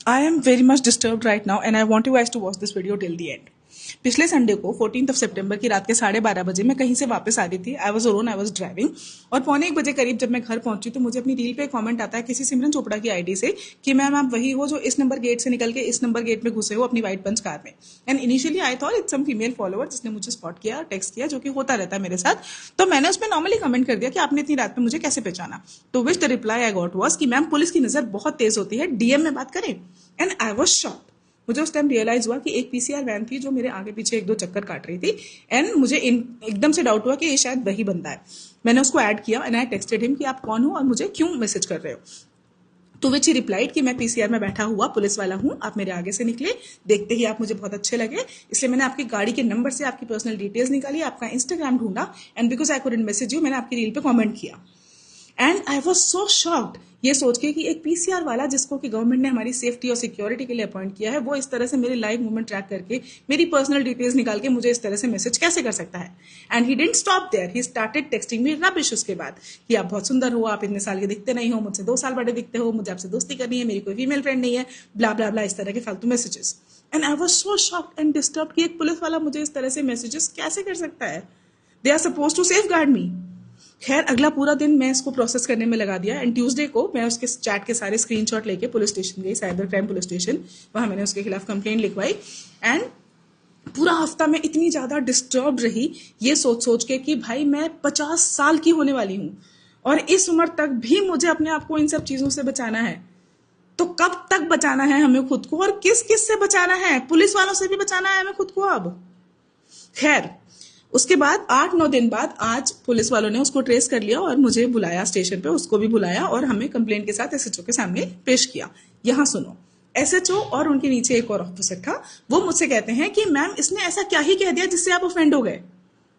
I am very much disturbed right now and I want you guys to watch this video till the end. पिछले Sunday को 14 सितंबर की रात के 12:30 बजे मैं कहीं से वापस आ रही थी. I was alone, I was driving और 1:45 बजे करीब जब मैं घर पहुंची तो मुझे अपनी रील पे एक कमेंट आता है किसी सिमरन चोपड़ा की आईडी से कि मैम आप वही हो जो इस नंबर गेट से निकल के इस नंबर गेट में घुसे हो अपनी व्हाइट पंच कार में. And initially I thought it's some female follower जिसने मुझे स्पॉट किया, टेक्स्ट किया, जो कि होता रहता है मेरे साथ. तो मैंने उसमें नॉर्मली कमेंट कर दिया कि आपने इतनी रात में मुझे कैसे पहचाना. तो which the reply I got was कि मैम पुलिस की नजर बहुत तेज होती है, डीएम में बात करें. And I was shocked. मुझे उस टाइम रियलाइज हुआ कि एक पीसीआर वैन थी जो मेरे आगे पीछे 1-2 चक्कर काट रही थी. एंड मुझे एकदम से डाउट हुआ कि ये शायद वही बंदा है. मैंने उसको ऐड किया एंड आई टेक्सटेड हिम कि आप कौन हो और मुझे क्यों मैसेज कर रहे हो. तो विच ही रिप्लाइड कि मैं पीसीआर में बैठा हुआ पुलिस वाला हूं, आप मेरे आगे से निकले, देखते ही आप मुझे बहुत अच्छे लगे, इसलिए मैंने आपकी गाड़ी के नंबर से आपकी पर्सनल डिटेल्स निकाली, आपका इंस्टाग्राम ढूंढा and because I couldn't message you मैंने आपकी रील पे कमेंट किया. And I was so shocked ये सोच के कि एक पीसीआर वाला जिसको कि गवर्नमेंट ने हमारी सेफ्टी और सिक्योरिटी के लिए अपॉइंट किया है वो इस तरह से मेरे लाइव मूवमेंट ट्रैक करके मेरी पर्सनल डिटेल्स निकाल के मुझे इस तरह से मैसेज कैसे कर सकता है. And he didn't stop there, he started texting me rubbish उसके बाद कि आप बहुत सुंदर हो, आप इतने साल के दिखते नहीं हो, मुझसे 2 साल बड़े दिखते हो, मुझे आपसे दोस्ती करनी है, मेरी कोई फीमेल फ्रेंड नहीं है, ब्ला ब्ला ब्ला, इस तरह के फालतू messages. And I was so shocked and disturb कि एक पुलिस वाला मुझे इस तरह से मैसेजेस कैसे कर सकता है. They are suppose to safeguard me. खैर अगला पूरा दिन मैं इसको प्रोसेस करने में लगा दिया एंड ट्यूसडे को मैं उसके चैट के सारे स्क्रीनशॉट लेके पुलिस स्टेशन गई, साइबर क्राइम पुलिस स्टेशन. वहां मैंने उसके खिलाफ कंप्लेंट लिखवाई. एंड पूरा हफ्ता मैं इतनी ज्यादा डिस्टर्ब रही ये सोच सोच के कि भाई मैं 50 साल की होने वाली हूं और इस उम्र तक भी मुझे अपने आप को इन सब चीजों से बचाना है. तो कब तक बचाना है हमें खुद को और किस किस से बचाना है? पुलिस वालों से भी बचाना है हमें खुद को अब. खैर उसके बाद 8-9 दिन बाद आज पुलिस वालों ने उसको ट्रेस कर लिया और मुझे बुलाया स्टेशन पे, उसको भी बुलाया और हमें कंप्लेंट के साथ एसएचओ के सामने पेश किया. यहां सुनो, एसएचओ और उनके नीचे एक और ऑफिसर था. वो मुझसे कहते हैं कि मैम इसने ऐसा क्या ही कह दिया जिससे आप ऑफेंड हो गए,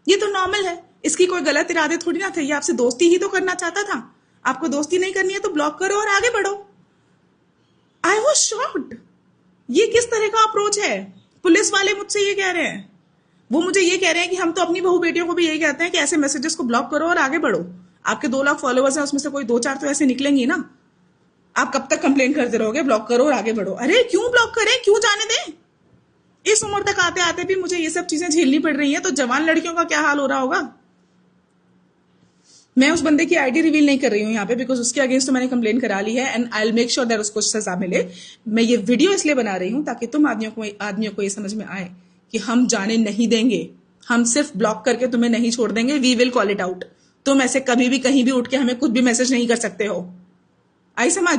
ये तो नॉर्मल है, इसकी कोई गलत इरादे थोड़ी ना थे, ये आपसे दोस्ती ही तो करना चाहता था. आपको दोस्ती नहीं करनी है तो ब्लॉक करो और आगे बढ़ो. I was shocked. ये किस तरह का अप्रोच है? पुलिस वाले मुझसे ये कह रहे हैं, वो मुझे ये कह रहे हैं कि हम तो अपनी बहू बेटियों को भी यही कहते हैं कि ऐसे मैसेजेस को ब्लॉक करो और आगे बढ़ो. आपके 2 लाख फॉलोअर्स हैं, उसमें से कोई 2-4 तो ऐसे निकलेंगे ना. आप कब तक कंप्लेन करते रहोगे ब्लॉक करो और आगे बढ़ो? अरे क्यों ब्लॉक करें, क्यों जाने दें? इस उम्र तक आते आते भी मुझे ये सब चीजें झेलनी पड़ रही हैं तो जवान लड़कियों का क्या हाल हो रहा होगा. मैं उस बंदे की आईडी रिवील नहीं कर रही हूँ यहाँ पे बिकॉज उसके अगेंस्ट तो मैंने कंप्लेन करा ली है and I will make sure that उसको सजा मिले. मैं ये वीडियो इसलिए बना रही हूँ ताकि तुम आदमियों को ये समझ में आए कि हम जाने नहीं देंगे, हम सिर्फ ब्लॉक करके तुम्हें नहीं छोड़ देंगे. We will call it out. तुम ऐसे कभी भी कहीं भी उठ के हमें कुछ भी मैसेज नहीं कर सकते हो. आई समझ?